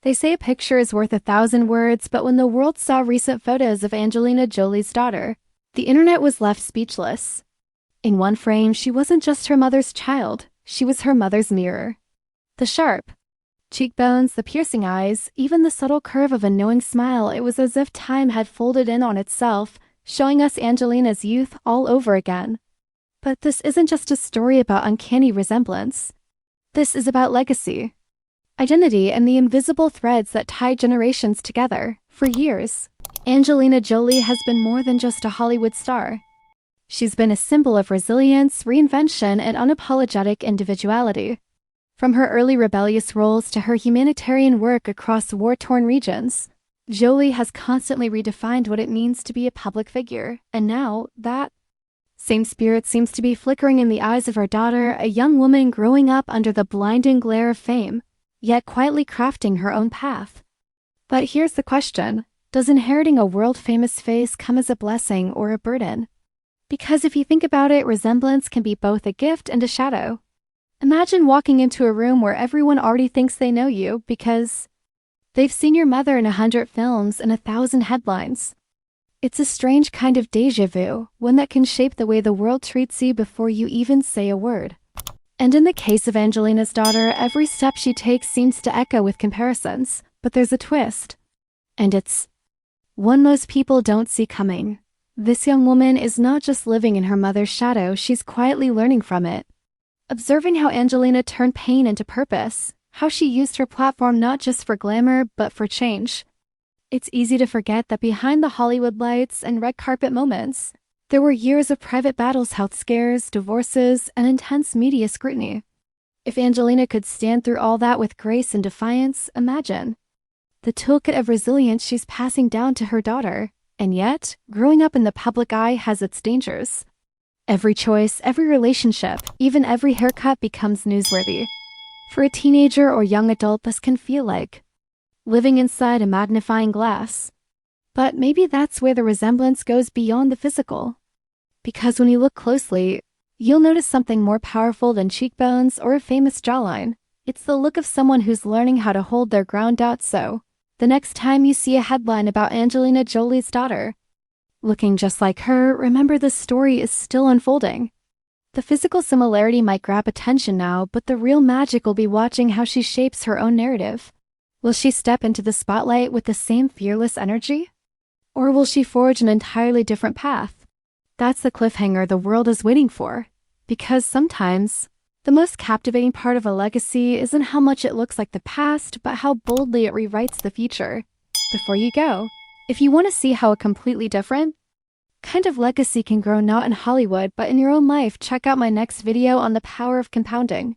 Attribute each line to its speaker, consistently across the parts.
Speaker 1: They say a picture is worth 1,000 words, but when the world saw recent photos of Angelina Jolie's daughter, the internet was left speechless. In one frame, she wasn't just her mother's child, she was her mother's mirror. The sharp cheekbones, the piercing eyes, even the subtle curve of a knowing smile, it was as if time had folded in on itself, showing us Angelina's youth all over again. But this isn't just a story about uncanny resemblance. This is about legacy, identity, and the invisible threads that tie generations together. For years, Angelina Jolie has been more than just a Hollywood star. She's been a symbol of resilience, reinvention, and unapologetic individuality. From her early rebellious roles to her humanitarian work across war-torn regions, Jolie has constantly redefined what it means to be a public figure, and now, that same spirit seems to be flickering in the eyes of her daughter, a young woman growing up under the blinding glare of fame, yet quietly crafting her own path. But here's the question: does inheriting a world-famous face come as a blessing or a burden? Because if you think about it, resemblance can be both a gift and a shadow. Imagine walking into a room where everyone already thinks they know you because they've seen your mother in 100 films and 1,000 headlines. It's a strange kind of déjà vu, one that can shape the way the world treats you before you even say a word. And in the case of Angelina's daughter, every step she takes seems to echo with comparisons, but there's a twist. And it's one most people don't see coming. This young woman is not just living in her mother's shadow, she's quietly learning from it. Observing how Angelina turned pain into purpose, how she used her platform not just for glamour, but for change. It's easy to forget that behind the Hollywood lights and red carpet moments, there were years of private battles, health scares, divorces, and intense media scrutiny. If Angelina could stand through all that with grace and defiance, imagine the toolkit of resilience she's passing down to her daughter. And yet, growing up in the public eye has its dangers. Every choice, every relationship, even every haircut becomes newsworthy. For a teenager or young adult, this can feel like living inside a magnifying glass. But maybe that's where the resemblance goes beyond the physical. Because when you look closely, you'll notice something more powerful than cheekbones or a famous jawline. It's the look of someone who's learning how to hold their ground. So, the next time you see a headline about Angelina Jolie's daughter looking just like her, remember the story is still unfolding. The physical similarity might grab attention now, but the real magic will be watching how she shapes her own narrative. Will she step into the spotlight with the same fearless energy? Or will she forge an entirely different path? That's the cliffhanger the world is waiting for. Because sometimes, the most captivating part of a legacy isn't how much it looks like the past, but how boldly it rewrites the future. Before you go, if you want to see how a completely different kind of legacy can grow not in Hollywood but in your own life, check out my next video on the power of compounding.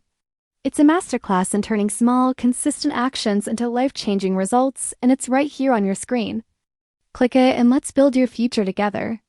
Speaker 1: It's a masterclass in turning small, consistent actions into life-changing results, and it's right here on your screen. Click it and let's build your future together.